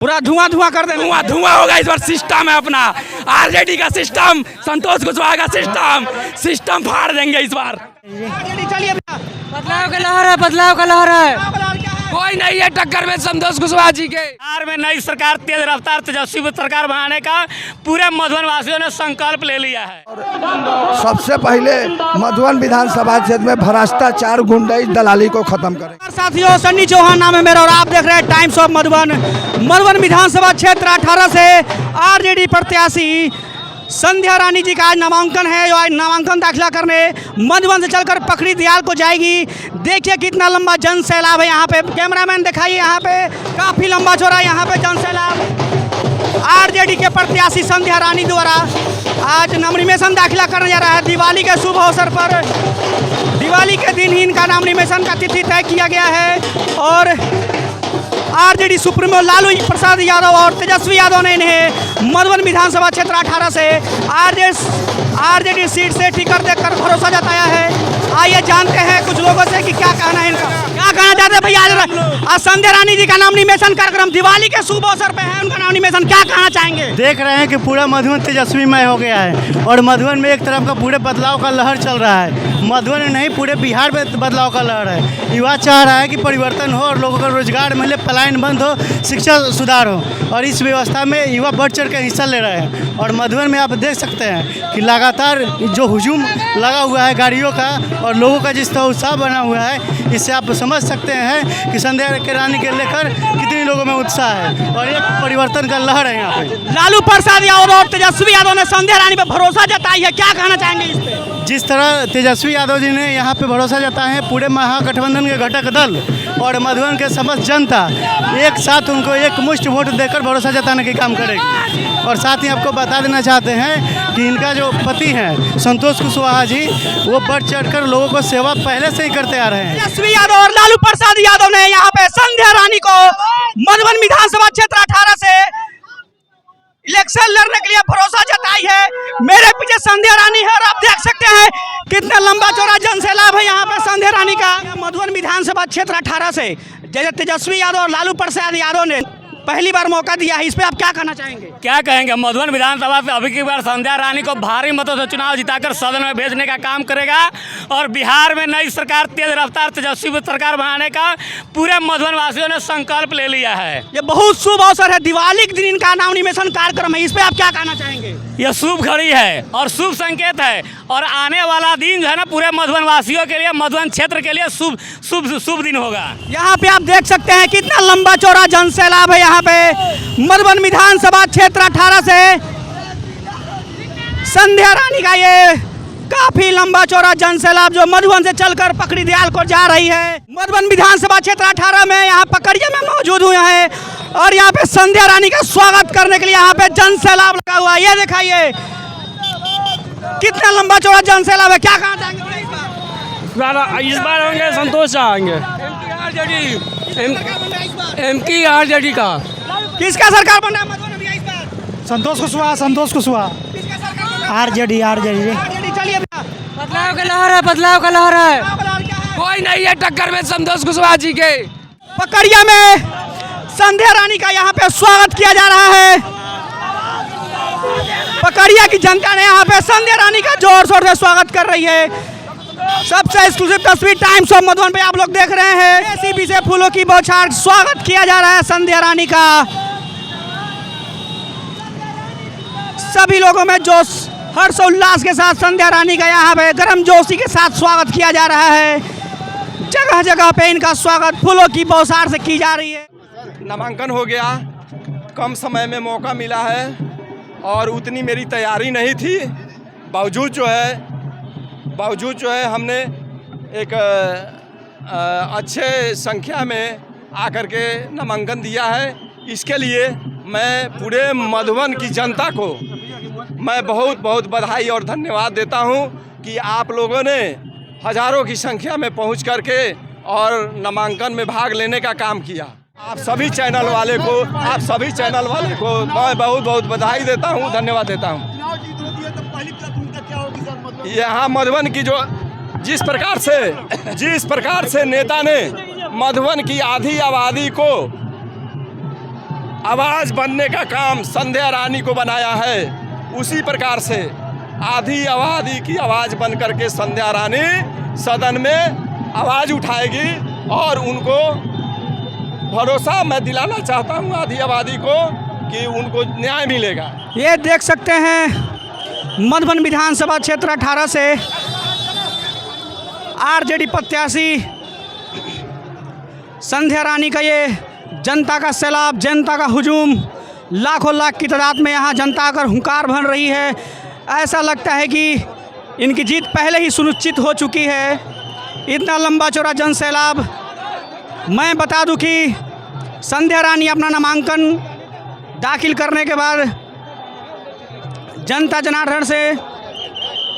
पूरा धुआं धुआं कर देना, धुआं धुआं होगा इस बार। सिस्टम है अपना, आरजेडी का सिस्टम, संतोष कुशवाहा का सिस्टम फाड़ देंगे इस बार। चलिए बदलाव का लहर है, बदलाव का लहर है। कोई नहीं है टक्कर में संतोष कुशवाहा जी के। बिहार में नई सरकार, तेज रफ्तार तेजस्वी सरकार बनाने का पूरे मधुबन वासियों ने संकल्प ले लिया है। सबसे पहले मधुबन विधानसभा क्षेत्र में भ्रष्टाचार, गुंडाई, दलाली को खत्म करें। साथियों, सन्नी चौहान नाम है मेरा और आप देख रहे हैं टाइम्स ऑफ मधुबन। मधुबन विधानसभा क्षेत्र 18 से आरजेडी प्रत्याशी संध्या रानी जी का आज नामांकन है। जो आज नामांकन दाखिला करने मधुबन से चलकर पकड़ी दीवाल को जाएगी। देखिए कितना लंबा जन सैलाब है यहाँ पे। कैमरामैन दिखाइए, यहाँ पे काफी लंबा चौड़ा यहाँ पे जन सैलाब। आरजेडी के प्रत्याशी संध्या रानी द्वारा आज नॉमिनेशन दाखिला करने जा रहा है। दिवाली के शुभ अवसर पर, दिवाली के दिन ही इनका नॉमिनेशन का तिथि तय किया गया है और आरजेडी सुप्रीमो लालू प्रसाद यादव और तेजस्वी यादव ने इन्हें मधुबन विधानसभा क्षेत्र 18 से आरजेडी सीट से टिकट देकर भरोसा जताया है। आइए जानते हैं कुछ लोगों से कि क्या कहना है इनका। क्या कहना चाहते हैं भैया? आज संध्या रानी जी का नॉमिनेशन कार्यक्रम दिवाली के शुभ अवसर पे है, उनका नॉमिनेशन, क्या कहना चाहेंगे? देख रहे हैं कि पूरा मधुबन तेजस्वीमय हो गया है और मधुबन में एक तरफ का पूरे बदलाव का लहर चल रहा है। मधुबन में नहीं, पूरे बिहार में बदलाव का लहर है। युवा चाह रहा है कि परिवर्तन हो और लोगों का रोजगार मिले, पलायन बंद हो, शिक्षा सुधार हो और इस व्यवस्था में युवा बढ़ चढ़ कर हिस्सा ले रहे हैं। और मधुबन में आप देख सकते हैं कि लगातार जो हुजूम लगा हुआ है गाड़ियों का और लोगों का जिस तरह उत्साह बना हुआ है, इससे आप समझ सकते हैं कि संध्या रानी के लेकर कितने लोगों में उत्साह है और एक परिवर्तन का लहर है यहाँ पे। लालू प्रसाद यादव और तेजस्वी यादव ने संध्या रानी पर भरोसा जताई है, क्या कहना चाहेंगे इस पे? जिस तरह तेजस्वी यादव जी ने यहाँ पे भरोसा जताया है, पूरे महागठबंधन के घटक दल और मधुबन के समस्त जनता एक साथ उनको एक मुश्त वोट देकर भरोसा जताने का काम करेगी। और साथ ही आपको बता देना चाहते हैं कि इनका जो पति हैं संतोष कुशवाहा जी, वो बढ़ चढ़कर लोगों को सेवा पहले से ही करते आ रहे हैं। तेजस्वी यादव और लालू प्रसाद यादव ने यहाँ पे संध्या रानी को मधुबन विधानसभा क्षेत्र 18 से इलेक्शन लड़ने के लिए भरोसा जताई है। मेरे पीछे संध्या रानी है और आप देख सकते हैं कितना लंबा चौड़ा जन सैलाब है यहाँ पे संध्या रानी का। मधुबन विधानसभा क्षेत्र 18 से जैसे तेजस्वी यादव और लालू प्रसाद यादव ने पहली बार मौका दिया है, इस पे आप क्या कहना चाहेंगे? क्या कहेंगे? मधुबन विधानसभा से अभी की बार संध्या रानी को भारी मतों से चुनाव जिताकर सदन में भेजने का काम करेगा और बिहार में नई सरकार, तेज रफ्तार तेजस्वी सरकार बनाने का पूरे मधुबन वासियों ने संकल्प ले लिया है। ये बहुत शुभ अवसर है, दिवाली के दिन इनका नॉमिनेशन कार्यक्रम है, इस पे आप क्या कहना चाहेंगे? यह शुभ घड़ी है और शुभ संकेत है और आने वाला दिन जो है ना पूरे मधुबन वासियों के लिए, मधुबन क्षेत्र के लिए शुभ दिन होगा। यहाँ पे आप देख सकते हैं कितना लंबा चौड़ा जन सैलाब है यहाँ पे मधुबन विधानसभा क्षेत्र 18 से संध्या रानी का ये काफी लंबा चौड़ा जन सैलाब जो मधुबन से चलकर पकड़ी दीवाल को जा रही है। मधुबन विधानसभा क्षेत्र 18 में यहाँ पकड़िया में मौजूद हुए हैं और यहाँ पे संध्या रानी का स्वागत करने के लिए यहाँ पे जन सैलाब लगा हुआ है। ये दिखाइए कितना लंबा चौड़ा जन सैलाब है, क्या कहना चाहेंगे? इस बार होंगे संतोष आएंगे, एमकी आरजेडी का। किसका सरकार बन रहा है मधुबन में इस बार? संतोष कुशवाहा, संतोष कुशवाहा। किसका सरकार? आरजेडी। चलिए बदलाव का लहर है, बदलाव का लहर है। कोई नहीं है टक्कर में संतोष कुशवाहा जी के। पकड़िया में संध्या रानी का यहाँ पे स्वागत किया जा रहा है। पकड़िया की जनता ने यहाँ पे संध्या रानी का जोर शोर से स्वागत कर रही है। सबसे एक्सक्लूसिव तस्वीर टाइम्स ऑफ मधुबन पे आप लोग देख रहे हैं। एसीबी से फूलों की बौछार स्वागत किया जा रहा है संध्या रानी का। सभी लोगों में जोश, हर्षोल्लास के साथ संध्या रानी का यहाँ पे गर्मजोशी के साथ स्वागत किया जा रहा है। जगह जगह पे इनका स्वागत फूलों की बौछार से की जा रही है। नामांकन हो गया, कम समय में मौका मिला है और उतनी मेरी तैयारी नहीं थी। बावजूद जो है हमने एक अच्छे संख्या में आकर के नामांकन दिया है। इसके लिए मैं पूरे मधुबन की जनता को मैं बहुत बहुत बधाई और धन्यवाद देता हूं कि आप लोगों ने हज़ारों की संख्या में पहुंच करके और नामांकन में भाग लेने का काम किया। आप सभी चैनल वाले को मैं बहुत बहुत बधाई देता हूं, धन्यवाद देता हूं। यहाँ मधुबन की जिस प्रकार से नेता ने मधुबन की आधी आबादी को आवाज़ बनने का काम संध्या रानी को बनाया है, उसी प्रकार से आधी आबादी की आवाज़ बन करके संध्या रानी सदन में आवाज़ उठाएगी और उनको भरोसा मैं दिलाना चाहता हूं आधी आबादी को कि उनको न्याय मिलेगा। ये देख सकते हैं मधुबन विधानसभा क्षेत्र 18 से आरजेडी प्रत्याशी संध्या रानी का ये जनता का सैलाब, जनता का हुजूम, लाखों लाख की तादाद में यहाँ जनता का हुंकार भर रही है। ऐसा लगता है कि इनकी जीत पहले ही सुनिश्चित हो चुकी है। इतना लंबा चौड़ा जन सैलाब। मैं बता दूं कि संध्या रानी अपना नामांकन दाखिल करने के बाद जनता जनार्दन से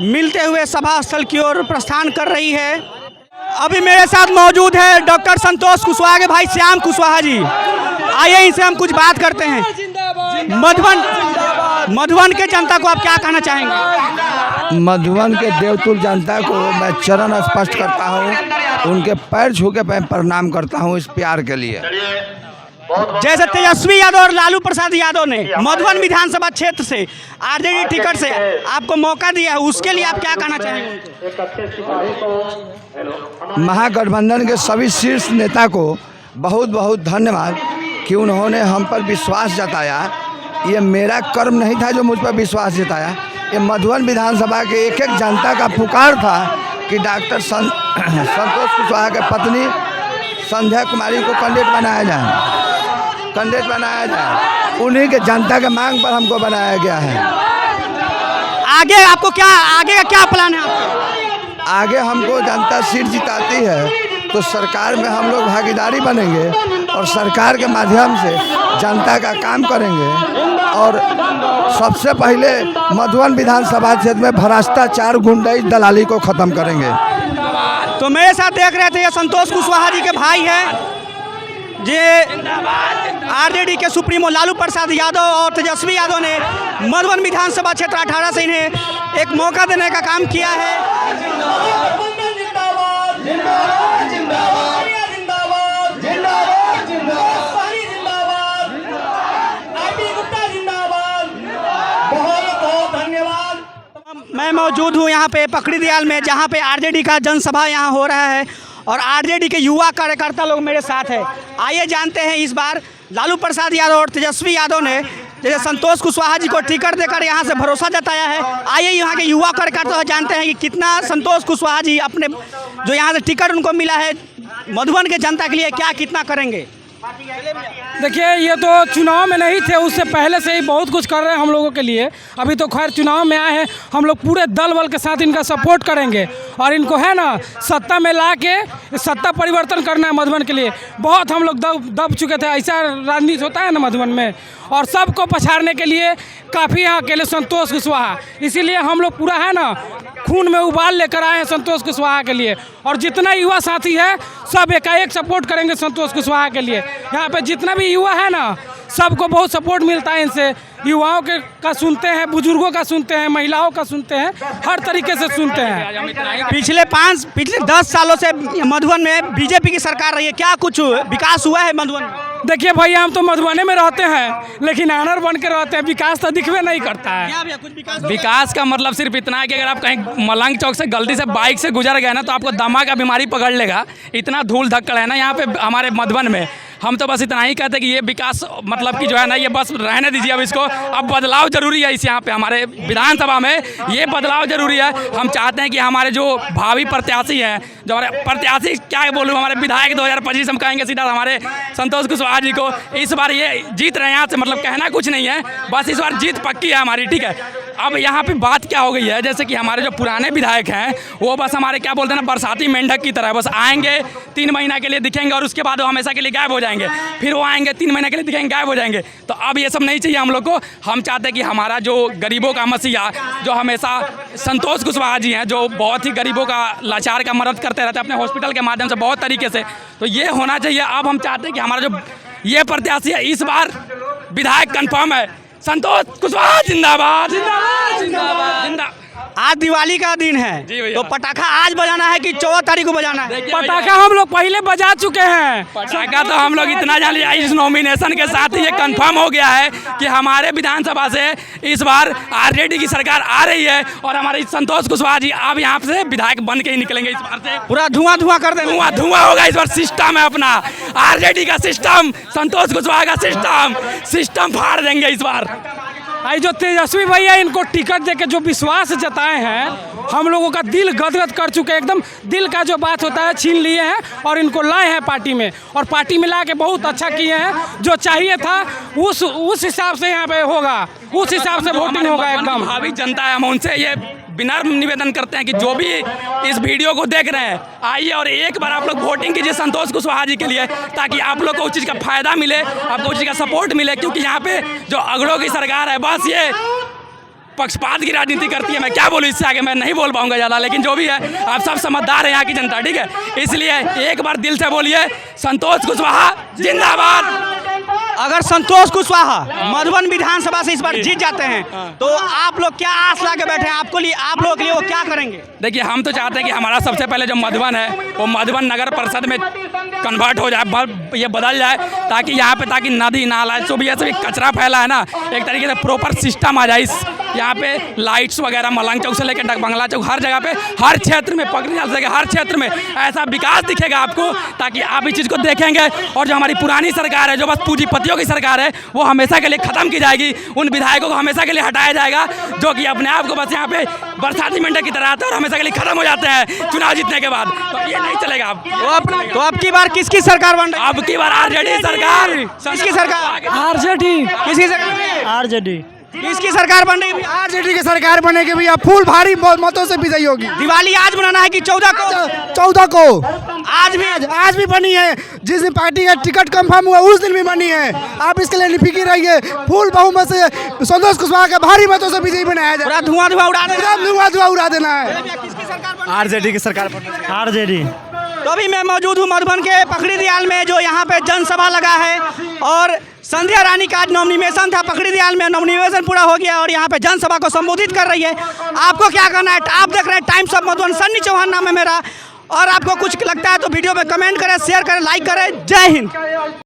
मिलते हुए सभा स्थल की ओर प्रस्थान कर रही है। अभी मेरे साथ मौजूद है डॉक्टर संतोष कुशवाहा के भाई श्याम कुशवाहा जी। आइए इनसे हम कुछ बात करते हैं। मधुबन के जनता को आप क्या कहना चाहेंगे? मधुबन के देवतुल जनता को मैं चरण स्पष्ट करता हूँ, उनके पैर छू के मैं प्रणाम करता हूँ इस प्यार के लिए। जैसे तेजस्वी यादव और लालू प्रसाद यादव ने मधुबन विधानसभा क्षेत्र से आरजेडी टिकट से आपको मौका दिया है, उसके लिए आप क्या कहना चाहेंगे? महागठबंधन के सभी शीर्ष नेता को बहुत बहुत धन्यवाद कि उन्होंने हम पर विश्वास जताया। ये मेरा कर्म नहीं था जो मुझ पर विश्वास जताया, ये मधुबन विधानसभा के एक एक जनता का पुकार था कि डॉक्टर संतोष कुशवाहा के पत्नी संध्या कुमारी को कैंडिडेट बनाया जाए। उन्हीं के जनता के मांग पर हमको बनाया गया है। आगे आपको क्या, आगे का क्या प्लान है आपका? आगे हमको जनता सीट जिताती है तो सरकार में हम लोग भागीदारी बनेंगे और सरकार के माध्यम से जनता का काम करेंगे। और सबसे पहले मधुबन विधानसभा क्षेत्र में भ्रष्टाचार, गुंडाई, दलाली को ख़त्म करेंगे। तो मेरे साथ देख रहे थे ये संतोष कुशवाहा जी के भाई हैं, जे आरजेडी के सुप्रीमो लालू प्रसाद यादव और तेजस्वी यादव ने मधुबन विधानसभा क्षेत्र 18 से इन्हें एक मौका देने का काम किया है। मैं मौजूद हूँ यहाँ पे पकड़ी दयाल में, जहाँ पे आरजेडी का जनसभा यहाँ हो रहा है और आरजेडी के युवा कार्यकर्ता लोग मेरे साथ हैं। आइए जानते हैं इस बार लालू प्रसाद यादव और तेजस्वी यादव ने जैसे संतोष कुशवाहा जी को टिकट देकर यहाँ से भरोसा जताया है। आइए यहाँ के युवा कार्यकर्ता जानते हैं कि कितना संतोष कुशवाहा जी अपने जो यहाँ से टिकट उनको मिला है मधुबन के जनता के लिए क्या कितना करेंगे। देखिए, ये तो चुनाव में नहीं थे, उससे पहले से ही बहुत कुछ कर रहे हैं हम लोगों के लिए। अभी तो खैर चुनाव में आए हैं, हम लोग पूरे दल बल के साथ इनका सपोर्ट करेंगे और इनको है ना सत्ता में ला के सत्ता परिवर्तन करना है मधुबन के लिए। बहुत हम लोग दब चुके थे, ऐसा राजनीति होता है ना मधुबन में, और सबको पछाड़ने के लिए काफ़ी यहाँ अकेले संतोष कुशवाहा, इसीलिए हम लोग पूरा है ना खून में उबाल लेकर आए हैं संतोष कुशवाहा के लिए। और जितना युवा साथी है सब एकाएक सपोर्ट करेंगे संतोष कुशवाहा के लिए। यहाँ पे जितना भी युवा है ना सबको बहुत सपोर्ट मिलता है इनसे। युवाओं के का सुनते हैं, बुजुर्गों का सुनते हैं, महिलाओं का सुनते हैं, हर तरीके से सुनते हैं। पिछले 10 सालों से मधुबन में बीजेपी की सरकार रही है, क्या कुछ विकास हुआ है मधुबन में? देखिए भैया, हम तो मधुबनी में रहते हैं लेकिन आनर बन के रहते हैं, विकास तो दिखवे नहीं करता है। विकास का मतलब सिर्फ इतना है कि अगर आप कहीं मलंग चौक से गलती से बाइक से गुजर गए ना तो आपको दमा का बीमारी पकड़ लेगा। इतना धूल धक्कड़ है ना यहाँ पे हमारे मधुबन में। हम तो बस इतना ही कहते हैं कि ये विकास मतलब कि जो है ना ये बस रहने दीजिए अब इसको। अब बदलाव जरूरी है इस यहाँ पे हमारे विधानसभा में, ये बदलाव जरूरी है। हम चाहते हैं कि हमारे जो भावी प्रत्याशी हैं, जो हमारे प्रत्याशी क्या बोलूँ, हमारे विधायक 2025 हम कहेंगे सीधा हमारे संतोष कुशवाहा जी को। इस बार ये जीत रहे हैं यहाँ से, मतलब कहना कुछ नहीं है, बस इस बार जीत पक्की है हमारी, ठीक है। अब यहाँ पे बात क्या हो गई है, जैसे कि हमारे जो पुराने विधायक हैं वो बस हमारे क्या बोलते हैं ना बरसाती मेंढक की तरह, बस आएंगे 3 महीना के लिए दिखेंगे और उसके बाद वो हमेशा के लिए गायब हो जाएंगे। फिर वो आएंगे 3 महीने के लिए दिखेंगे, गायब हो जाएंगे। तो अब ये सब नहीं चाहिए हम लोग को। हम चाहते हैं कि हमारा जो गरीबों का मसीहा, जो हमेशा संतोष कुशवाहा जी हैं, जो बहुत ही गरीबों का लाचार का मदद करते रहते हैं अपने हॉस्पिटल के माध्यम से बहुत तरीके से, तो ये होना चाहिए। अब हम चाहते हैं कि हमारा जो ये प्रत्याशी है इस बार विधायक कन्फर्म है, संतोष कुशवाहा जिंदाबाद जिंदाबाद जिंदाबाद जिंदाबाद। आज दिवाली का दिन है जी भैया। तो पटाखा आज बजाना है कि 14 तारीख को बजाना है? पटाखा हम लोग पहले बजा चुके हैं। पटाखा तो हम लोग इतना जान लिया, इस नॉमिनेशन के साथ ही ये कंफर्म हो गया है कि हमारे विधानसभा से इस बार आरजेडी की सरकार आ रही है और हमारे संतोष कुशवाहा जी अब यहाँ से विधायक बन के ही निकलेंगे इस बार से। पूरा धुआं धुआं कर देना। धुआं धुआं होगा इस बार। सिस्टम है अपना, आरजेडी का सिस्टम, संतोष कुशवाहा का सिस्टम फाड़ देंगे इस बार। आई जो तेजस्वी भैया इनको टिकट देके जो विश्वास जताए हैं, हम लोगों का दिल गदगद कर चुके हैं। एकदम दिल का जो बात होता है छीन लिए हैं और इनको लाए हैं पार्टी में, और पार्टी में ला के बहुत अच्छा किए हैं। जो चाहिए था उस हिसाब से यहाँ पे होगा, उस हिसाब से वोटिंग होगा एकदम। भावी जनता है, हम उनसे ये विनम्र निवेदन करते हैं कि जो भी इस वीडियो को देख रहे हैं, आइए और एक बार आप लोग वोटिंग कीजिए संतोष कुशवाहा जी के लिए, ताकि आप लोग को उस चीज़ का फायदा मिले, आपको उस चीज़ का सपोर्ट मिले। क्योंकि यहाँ पे जो अगड़ों की सरकार है, बस ये पक्षपात की राजनीति करती है। मैं क्या बोलूँ, इससे आगे मैं नहीं बोल पाऊंगा ज़्यादा, लेकिन जो भी है आप सब समझदार हैं यहाँ की जनता, ठीक है? इसलिए एक बार दिल से बोलिए संतोष कुशवाहा जिंदाबाद। अगर संतोष कुशवाहा मधुबन विधानसभा से इस बार जीत जाते हैं तो आप लोग क्या आस ला के बैठे हैं? आप लोगों के लिए वो क्या करेंगे? देखिए, हम तो चाहते हैं कि हमारा सबसे पहले जो मधुबन है वो मधुबन नगर परिषद में कन्वर्ट हो जाए, ये बदल जाए, ताकि यहाँ पे ताकि नदी नाला जो भी ऐसे भी कचरा फैला है ना, एक तरीके से प्रॉपर सिस्टम आ जाए। यहाँ पे लाइट्स वगैरह मलंग चौक से लेकर बंगला चौक, हर जगह पे, हर क्षेत्र में पकड़ी जा सके, हर क्षेत्र में ऐसा विकास दिखेगा आपको, ताकि आप इस चीज़ को देखेंगे। और जो हमारी पुरानी सरकार है, जो बस पूंजीपतियों की सरकार है, वो हमेशा के लिए ख़त्म की जाएगी। उन विधायकों को हमेशा के लिए हटाया जाएगा जो कि अपने आप को बस यहाँ पे बरसाती मेंढक की तरह आते हैं और हमेशा के लिए खत्म हो जाते हैं चुनाव जीतने के बाद। तो ये नहीं चलेगा। तो अब की बार किसकी सरकार बन रही है? अब की बार आरजेडी सरकार। किसकी सरकार? आरजेडी। किसकी सरकार? आरजेडी। किसकी सरकार बन रही है? आरजेडी की सरकार बनेगी भैया, फुल भारी मतों से विजयी होगी। दिवाली आज मनाना है कि 14 को? 14 को। आज भी बनी है, जिस दिन पार्टी का टिकट कंफर्म हुआ उस दिन भी बनी है। आप इसके लिए निफिकी रहिए, फुल बहुमत से संतोष कुशवाहा का भारी मतों से विजयी बनाया जाए। पूरा धुआं धुआं उड़ा देना। धुआं उड़ा देना है। किसकी सरकार? आरजेडी की सरकार। आरजेडी। तो अभी मैं मौजूद हूँ मधुबन के पखड़ी दयाल में, जो यहाँ पे जनसभा लगा है, और संध्या रानी का आज नॉमिनेशन था। पखड़ी दयाल में नॉमिनेशन पूरा हो गया और यहाँ पे जनसभा को संबोधित कर रही है। आपको क्या करना है? आप देख रहे हैं टाइम्स ऑफ मधुबन। सन्नी चौहान नाम है मेरा, और आपको कुछ लगता है तो वीडियो में कमेंट करें, शेयर करें, लाइक करें। जय हिंद।